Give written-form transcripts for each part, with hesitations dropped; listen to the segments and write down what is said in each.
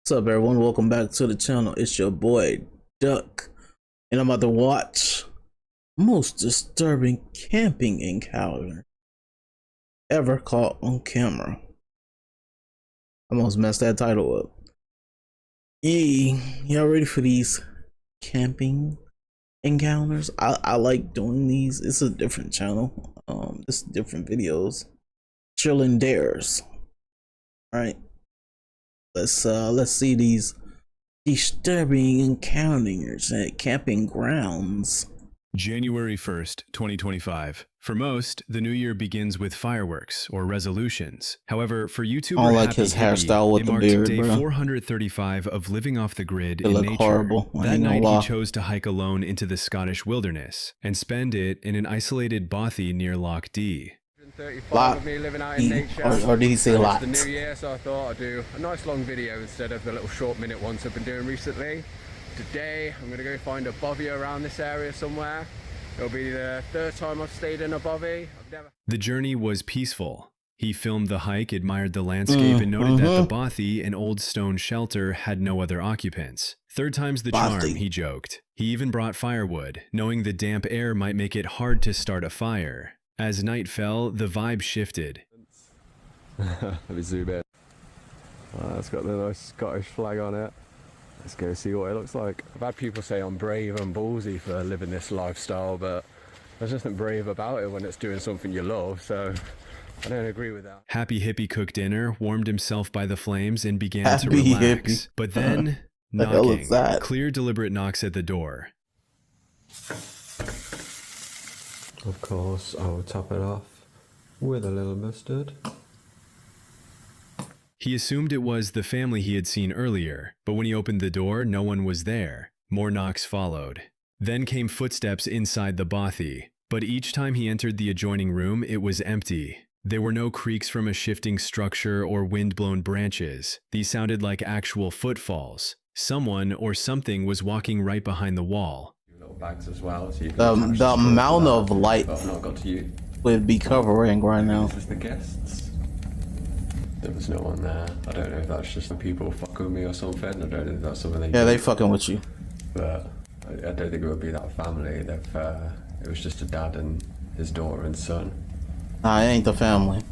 What's up, everyone? Welcome back to the channel. It's your boy Duck, and I'm about to watch most disturbing camping encounter ever caught on camera. I almost messed that title up. Y'all ready for these camping encounters? I like doing these. It's a different channel. It's different videos. Chillin' Dares. All right. Let's see these disturbing encounters at camping grounds. January 1st, 2025. For most, the new year begins with fireworks or resolutions. However, for YouTuber I don't like Happy his Hippie, hairstyle with it the marked beard, day bro. 435 of living off the grid It in look nature. horrible. That night, he chose to hike alone into the Scottish wilderness and spend it in an isolated bothy near Loch Dee. 35 of me living out in nature. Or did he say lot? It's the new year, so I thought I'd do a nice long video instead of the little short minute ones I've been doing recently. Today, I'm gonna go find a bovie around this area somewhere. It'll be the third time I've stayed in a bovie. The journey was peaceful. He filmed the hike, admired the landscape, and noted that the bothy, an old stone shelter, had no other occupants. Third time's the charm, he joked. He even brought firewood, knowing the damp air might make it hard to start a fire. As night fell, the vibe shifted. Let me zoom in. It's got the nice Scottish flag on it. Let's go see what it looks like. I've had people say I'm brave and ballsy for living this lifestyle, but there's nothing brave about it when it's doing something you love, so I don't agree with that. Happy Hippie cooked dinner, warmed himself by the flames, and began to relax. Hippie. But then, knocking. Clear, deliberate knocks at the door. Of course, I will top it off with a little mustard. He assumed it was the family he had seen earlier, but when he opened the door, no one was there. More knocks followed. Then came footsteps inside the bothy, but each time he entered the adjoining room, it was empty. There were no creaks from a shifting structure or wind-blown branches. These sounded like actual footfalls. Someone or something was walking right behind the wall. Bags as well, so you can the amount of light would be covering right now. This is the guests. There was no one there. I don't know if that's just the people fucking with me or something. I don't know if that's something they do. They fucking with you. But I don't think it would be that family. It was just a dad and his daughter and son. Nah, it ain't the family.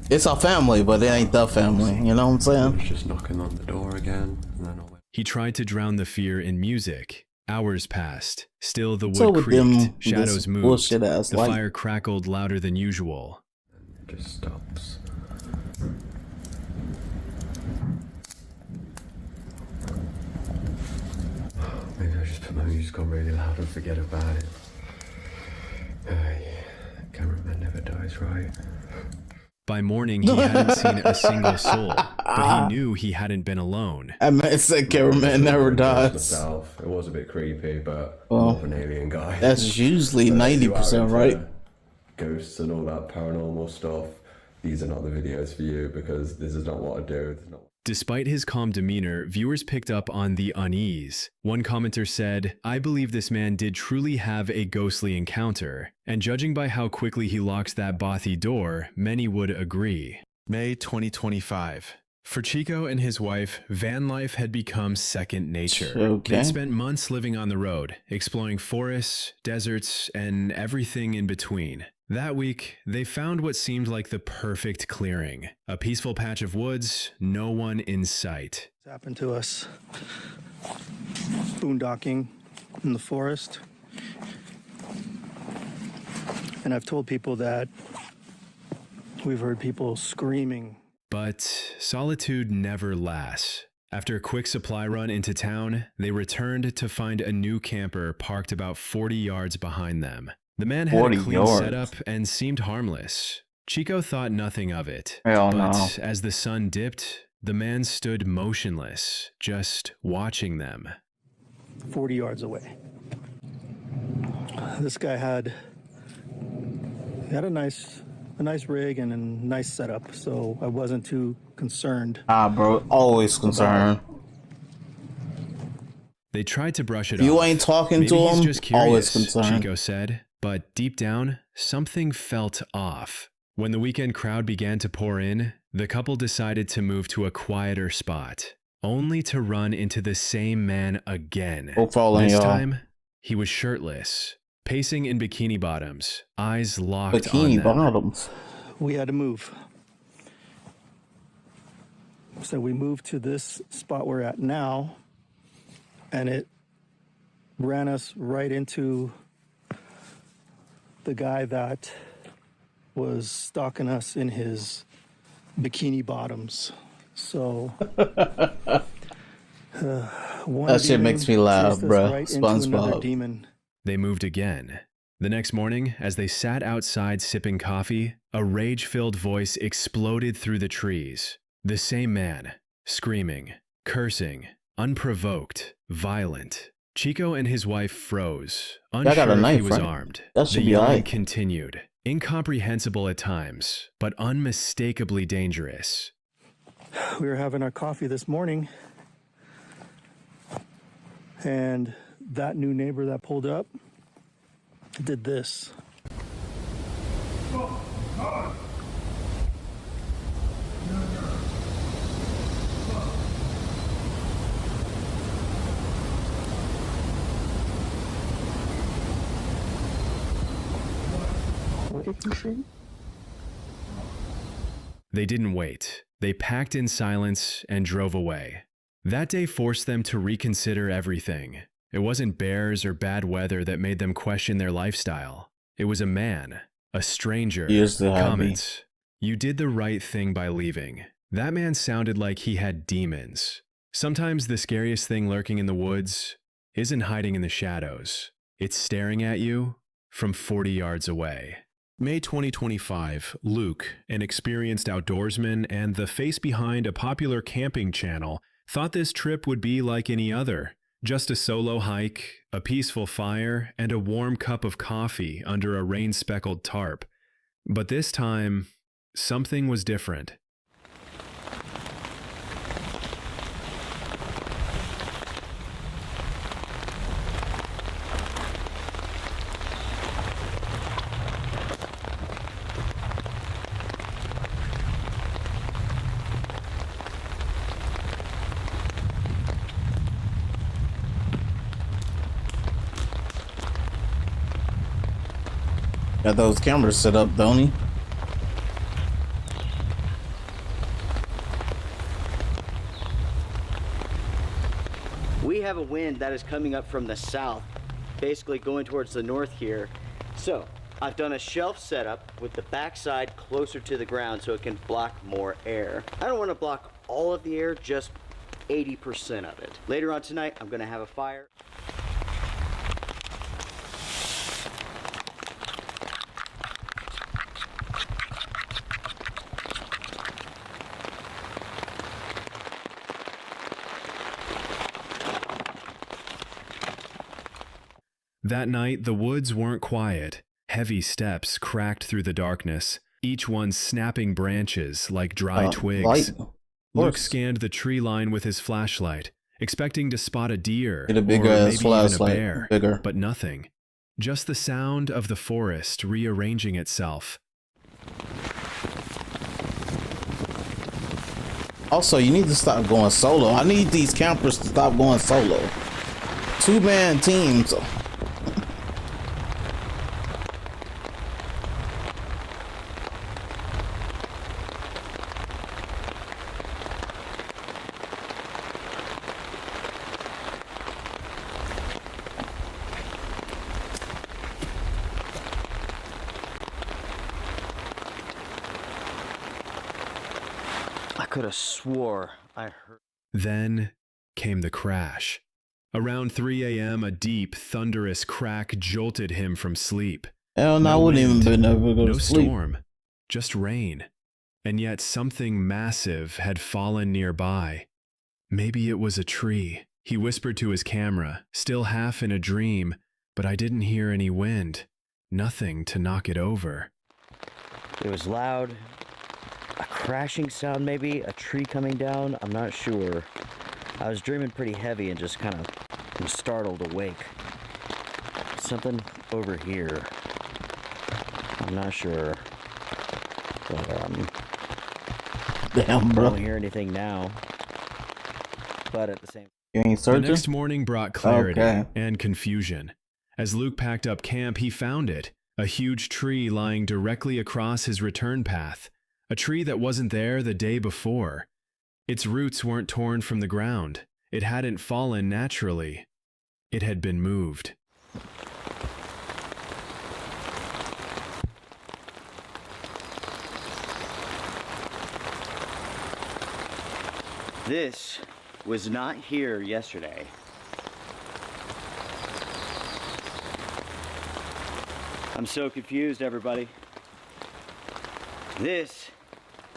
It's a family, but it ain't the family. You know what I'm saying? He was just knocking on the door again. And then he tried to drown the fear in music. Hours passed. Still the wood creaked, shadows moved, the fire crackled louder than usual. And it just stops. Maybe I just put my music on really loud and forget about it. Cameraman never dies, right? By morning, he hadn't seen a single soul, but he knew he hadn't been alone. I meant said cameraman never dies. Myself. It was a bit creepy, but I'm not an alien guy. That's usually 90%, right? Ghosts and all that paranormal stuff. These are not the videos for you because this is not what I do. Despite his calm demeanor, viewers picked up on the unease. One commenter said, "I believe this man did truly have a ghostly encounter, and judging by how quickly he locks that bothy door, many would agree." May 2025. For Chico and his wife, van life had become second nature. They'd spent months living on the road, exploring forests, deserts, and everything in between. That week, they found what seemed like the perfect clearing. A peaceful patch of woods, no one in sight. It's happened to us. Boondocking in the forest. And I've told people that we've heard people screaming. But solitude never lasts. After a quick supply run into town, they returned to find a new camper parked about 40 yards behind them. The man had a clean setup and seemed harmless. Chico thought nothing of it. But as the sun dipped, the man stood motionless, just watching them. 40 yards away. This guy had a nice rig and a nice setup, so I wasn't too concerned. Bro, always concerned. They tried to brush it off. You ain't talking to him, just curious, always concerned. Chico said. But deep down, something felt off. When the weekend crowd began to pour in, the couple decided to move to a quieter spot. only to run into the same man again. Go following This y'all. time, he was shirtless, pacing in bikini bottoms, eyes locked on Bikini them. bottoms. We had to move. So we moved to this spot we're at now, and it ran us right into the guy that was stalking us in his bikini bottoms. So one That shit demon makes me laugh, chased us bruh. right into another SpongeBob. demon. They moved again. The next morning, as they sat outside sipping coffee, a rage-filled voice exploded through the trees. The same man, screaming, cursing, unprovoked, violent. Chico and his wife froze, got unsure a if he knife, was right? armed. That should The be yelling alright. continued, incomprehensible at times, but unmistakably dangerous. We were having our coffee this morning, and that new neighbor that pulled up did this. What did you say? They didn't wait. They packed in silence and drove away. That day forced them to reconsider everything. It wasn't bears or bad weather that made them question their lifestyle. It was a man, a stranger. He is the happy. Comments. You did the right thing by leaving. That man sounded like he had demons. Sometimes the scariest thing lurking in the woods isn't hiding in the shadows. It's staring at you from 40 yards away. May 2025, Luke, an experienced outdoorsman and the face behind a popular camping channel, thought this trip would be like any other. Just a solo hike, a peaceful fire, and a warm cup of coffee under a rain-speckled tarp. But this time, something was different. Got those cameras set up, don't he? We have a wind that is coming up from the south, basically going towards the north here. So I've done a shelf setup with the backside closer to the ground so it can block more air. I don't want to block all of the air, just 80% of it. Later on tonight, I'm going to have a fire. That night, the woods weren't quiet. Heavy steps cracked through the darkness, each one snapping branches like dry twigs. Light. Luke scanned the tree line with his flashlight, expecting to spot a deer Get a big or ass maybe even a flashlight. bear, Bigger. but nothing. Just the sound of the forest rearranging itself. Also, you need to stop going solo. I need these campers to stop going solo. 2-man teams. I could have swore I heard. Then came the crash. Around 3 a.m., a deep, thunderous crack jolted him from sleep. Hell no, I No wouldn't even wind, been able to go No to sleep. storm, just rain. And yet something massive had fallen nearby. Maybe it was a tree. He whispered to his camera, still half in a dream, but I didn't hear any wind. Nothing to knock it over. It was loud. A crashing sound, maybe? A tree coming down? I'm not sure. I was dreaming pretty heavy and just kind of startled awake. Something over here. I'm not sure. But, Damn, I bro. don't hear anything now. but at the same. You ain't The searching? next morning brought clarity Okay. and confusion. As Luke packed up camp, he found it, a huge tree lying directly across his return path, a tree that wasn't there the day before. Its roots weren't torn from the ground. It hadn't fallen naturally. It had been moved. This was not here yesterday. I'm so confused, everybody. This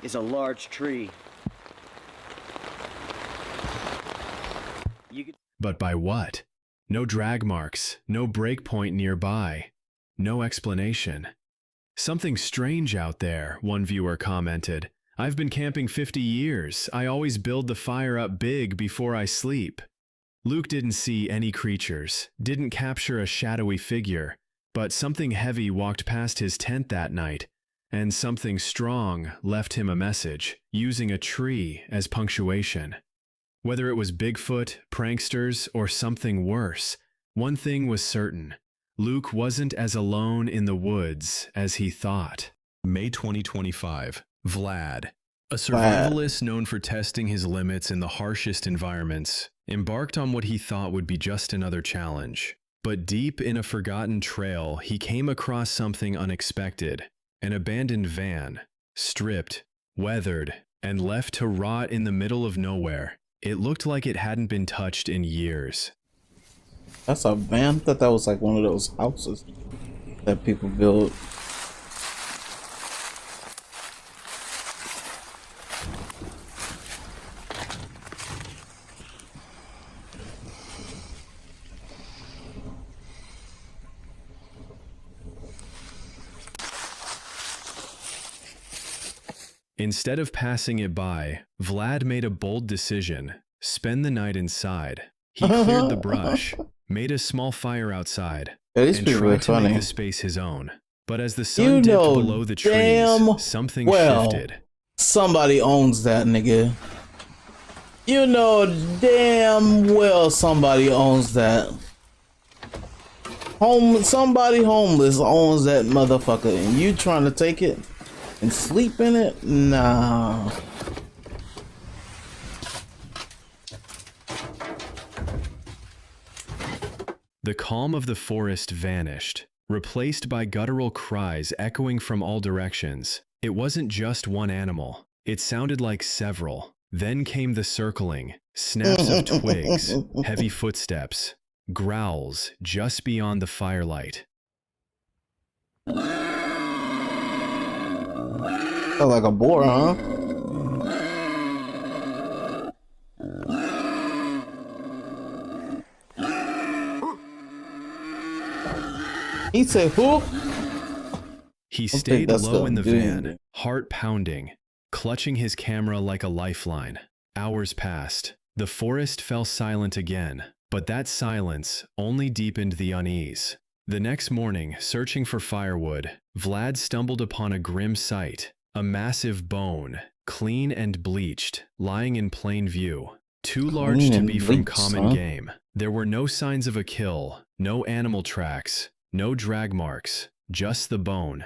is a large tree. You could. But by what? No drag marks, no breakpoint nearby, no explanation. Something strange out there, one viewer commented. I've been camping 50 years. I always build the fire up big before I sleep. Luke didn't see any creatures, didn't capture a shadowy figure, but something heavy walked past his tent that night, and something strong left him a message, using a tree as punctuation. Whether it was Bigfoot, pranksters, or something worse, one thing was certain. Luke wasn't as alone in the woods as he thought. May 2025. Vlad, a survivalist known for testing his limits in the harshest environments, embarked on what he thought would be just another challenge. But deep in a forgotten trail, he came across something unexpected. An abandoned van, stripped, weathered, and left to rot in the middle of nowhere. It looked like it hadn't been touched in years. That's a van? I thought that was like one of those houses that people build. Instead of passing it by, Vlad made a bold decision: spend the night inside. He cleared the brush, made a small fire outside, Yeah, these and people are tried to make funny. the space his own. But as the You sun dipped know below the damn trees, something well shifted. somebody owns that nigga. You know damn well somebody owns that. Somebody homeless owns that motherfucker, and you trying to take it and sleep in it? Nah. The calm of the forest vanished, replaced by guttural cries echoing from all directions. It wasn't just one animal. It sounded like several. Then came the circling, snaps of twigs, heavy footsteps, growls just beyond the firelight. Sound like a boar, huh? He said, who? He think stayed that's low the in the dude. van, heart pounding, clutching his camera like a lifeline. Hours passed. The forest fell silent again, but that silence only deepened the unease. The next morning, searching for firewood, Vlad stumbled upon a grim sight, a massive bone, clean and bleached, lying in plain view. Too large Clean to and be from bleached, common huh? game. There were no signs of a kill, no animal tracks, no drag marks, just the bone.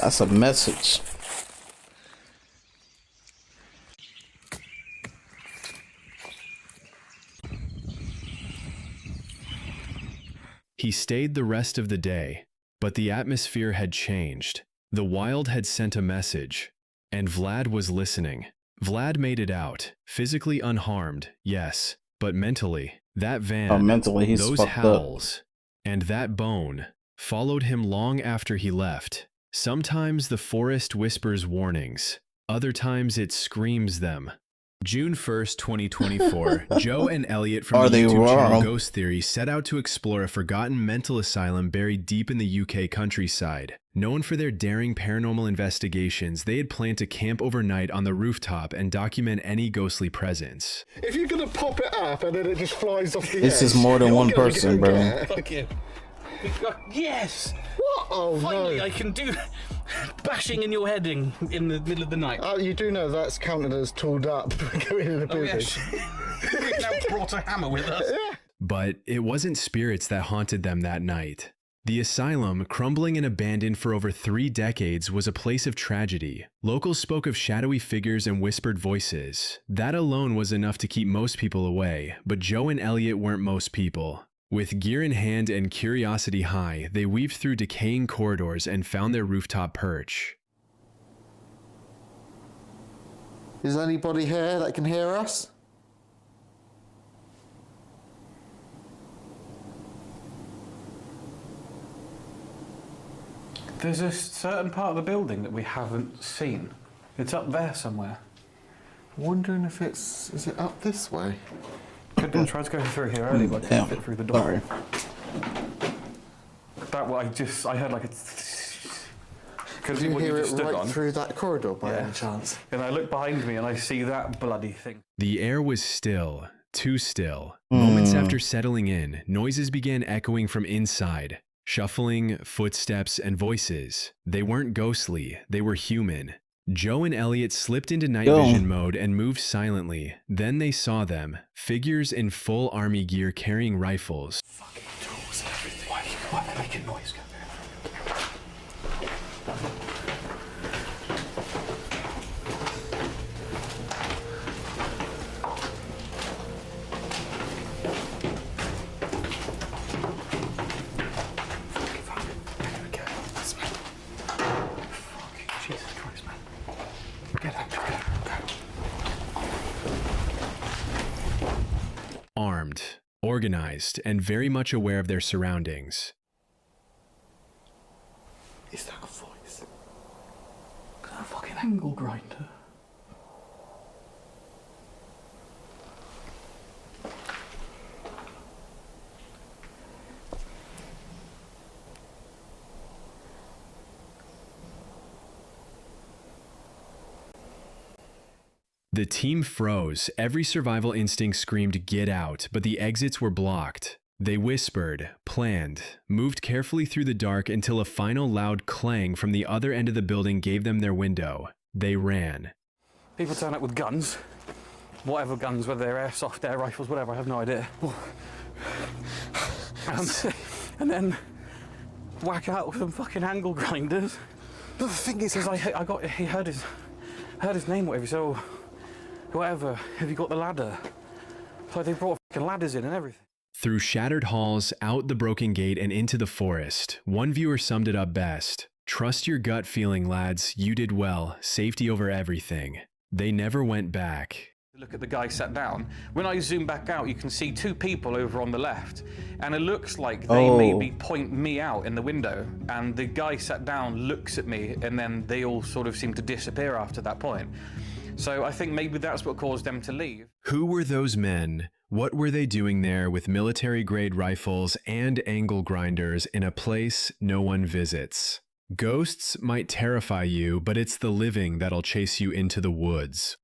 That's a message. He stayed the rest of the day, but the atmosphere had changed. The wild had sent a message, and Vlad was listening. Vlad made it out, physically unharmed, yes, but mentally, that van, Mentally, he's those fucked howls, and that bone followed him long after he left. Sometimes the forest whispers warnings, other times it screams them. June 1st, 2024, Joe and Elliot from Are the they YouTube channel wrong? Ghost Theory set out to explore a forgotten mental asylum buried deep in the UK countryside. Known for their daring paranormal investigations, they had planned to camp overnight on the rooftop and document any ghostly presence. If you're gonna pop it up and then it just flies off the This edge, is more than you're one gonna person, go bro. get- Fucking. Yes! What? Oh Finally, no. I can do bashing in your head in the middle of the night. You do know that's counted as tooled up going in the Oh, building. yes. We've now brought a hammer with us. But it wasn't spirits that haunted them that night. The asylum, crumbling and abandoned for over 3 decades, was a place of tragedy. Locals spoke of shadowy figures and whispered voices. That alone was enough to keep most people away, but Joe and Elliot weren't most people. With gear in hand and curiosity high, they weaved through decaying corridors and found their rooftop perch. Is anybody here that can hear us? There's a certain part of the building that we haven't seen. It's up there somewhere. Wondering if is it up this way? Could be. I tried to go through here earlier, but I couldn't fit through the door. Sorry. That way, I heard like a... Could Did be you what hear you it just stood right on. through that corridor by Yeah. any chance? And I look behind me and I see that bloody thing. The air was still, too still. Moments after settling in, noises began echoing from inside. Shuffling, footsteps, and voices. They weren't ghostly, they were human. Joe and Elliot slipped into night vision mode and moved silently. Then they saw them, figures in full army gear carrying rifles. Fucking tools and everything. Why are they making noise? Jesus Christ, man. Get out, go. Armed, organized, and very much aware of their surroundings. Is that a voice? Is that a fucking angle grinder? The team froze. Every survival instinct screamed, "Get out," but the exits were blocked. They whispered, planned, moved carefully through the dark until a final loud clang from the other end of the building gave them their window. They ran. People turn up with guns. Whatever guns, whether they're airsoft, air rifles, whatever, I have no idea. And then whack out with some fucking angle grinders. But the thing is, He heard his name, whatever, so whatever, have you got the ladder? So they brought fucking ladders in and everything. Through shattered halls, out the broken gate, and into the forest. One viewer summed it up best. "Trust your gut feeling, lads. You did well. Safety over everything." They never went back. Look at the guy sat down. When I zoom back out, you can see 2 people over on the left, and it looks like they maybe point me out in the window, and the guy sat down, looks at me, and then they all sort of seem to disappear after that point. So I think maybe that's what caused them to leave. Who were those men? What were they doing there with military-grade rifles and angle grinders in a place no one visits? Ghosts might terrify you, but it's the living that'll chase you into the woods.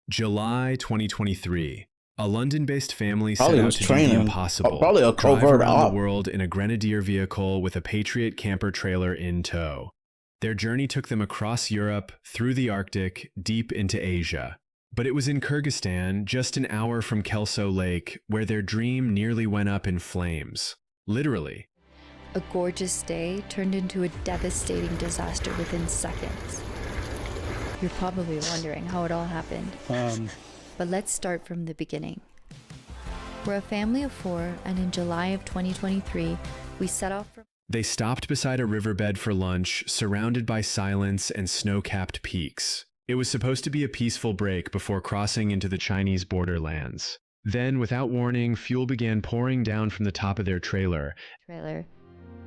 July 2023. A London-based family set out to do the impossible. Probably a drive covert around op. the world in a Grenadier vehicle with a Patriot camper trailer in tow. Their journey took them across Europe, through the Arctic, deep into Asia. But it was in Kyrgyzstan, just an hour from Kelso Lake, where their dream nearly went up in flames. Literally. A gorgeous day turned into a devastating disaster within seconds. You're probably wondering how it all happened. But let's start from the beginning. We're a family of 4, and in July of 2023, we set off from... They stopped beside a riverbed for lunch, surrounded by silence and snow-capped peaks. It was supposed to be a peaceful break before crossing into the Chinese borderlands. Then, without warning, fuel began pouring down from the top of their trailer.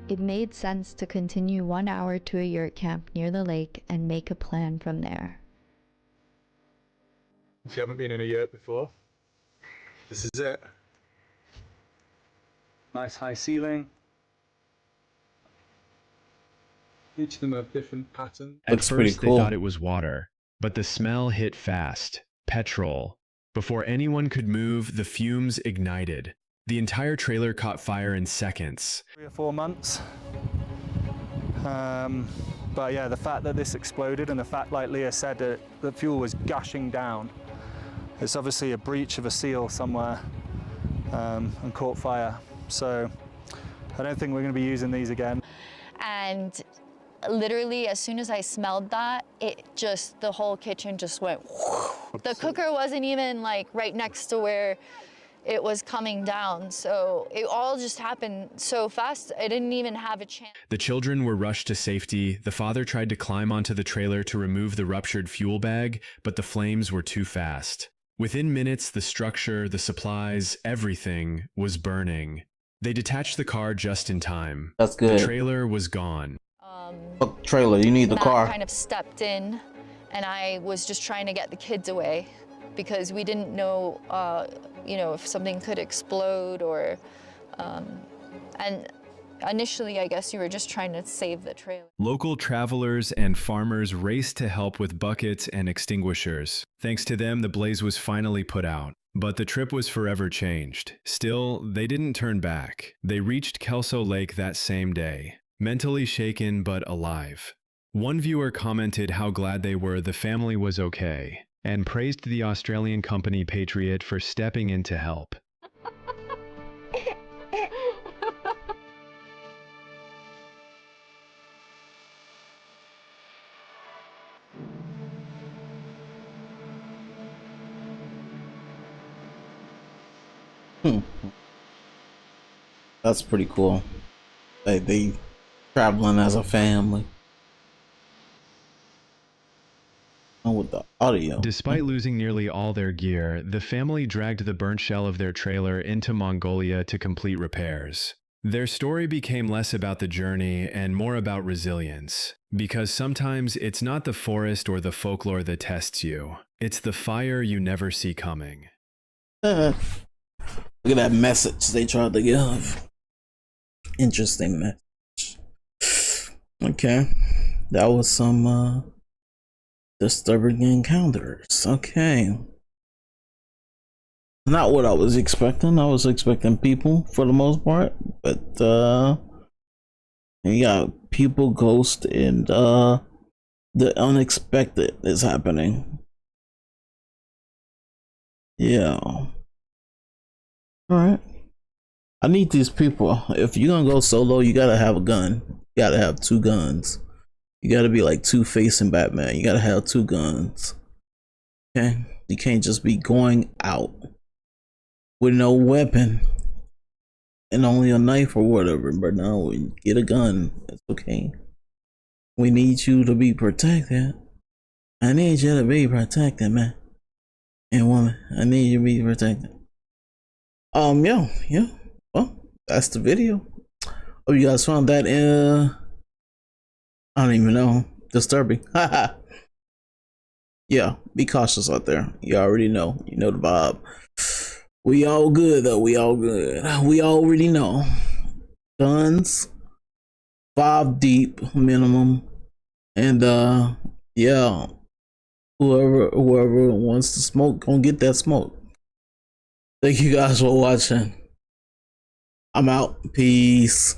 It made sense to continue 1 hour to a yurt camp near the lake and make a plan from there. If you haven't been in a yurt before, this is it. Nice high ceiling. Each of them have different patterns. At first, they thought it was water, but the smell hit fast. Petrol. Before anyone could move, the fumes ignited. The entire trailer caught fire in seconds. 3 or 4 months. But yeah, the fact that this exploded and the fact, like Leah said, that the fuel was gushing down, it's obviously a breach of a seal somewhere and caught fire. So I don't think we're going to be using these again. And literally, as soon as I smelled that, the whole kitchen just went. The cooker wasn't even like right next to where it was coming down. So it all just happened so fast. I didn't even have a chance. The children were rushed to safety. The father tried to climb onto the trailer to remove the ruptured fuel bag, but the flames were too fast. Within minutes, the structure, the supplies, everything was burning. They detached the car just in time. That's good. The trailer was gone. Fuck trailer, you need the Matt car. kind of stepped in, and I was just trying to get the kids away because we didn't know, if something could explode or, and initially, I guess you were just trying to save the trailer. Local travelers and farmers raced to help with buckets and extinguishers. Thanks to them, the blaze was finally put out. But the trip was forever changed. Still, they didn't turn back. They reached Kelso Lake that same day, mentally shaken but alive. One viewer commented how glad they were the family was okay, and praised the Australian company Patriot for stepping in to help. That's pretty cool. They traveling as a family. And with the audio. Despite losing nearly all their gear, the family dragged the burnt shell of their trailer into Mongolia to complete repairs. Their story became less about the journey and more about resilience, because sometimes it's not the forest or the folklore that tests you. It's the fire you never see coming. Look at that message they tried to give. Interesting message. Okay. That was some disturbing encounters. Okay. Not what I was expecting. I was expecting people for the most part, but you got people, ghost, and the unexpected is happening. Yeah. Alright. I need these people. If you're gonna go solo, you gotta have a gun. You gotta have 2 guns. You gotta be like Two-Face and Batman. You gotta have 2 guns. Okay? You can't just be going out with no weapon and only a knife or whatever. But now get a gun. It's okay. We need you to be protected. I need you to be protected, man. And woman, I need you to be protected. Yeah. Well, that's the video. Hope you guys found that I don't even know, disturbing. Yeah, be cautious out there. You already know. You know the vibe. We all good though. We all good. We already know. Guns, 5 deep minimum, and yeah. Whoever wants to smoke, gonna get that smoke. Thank you guys for watching. I'm out. Peace.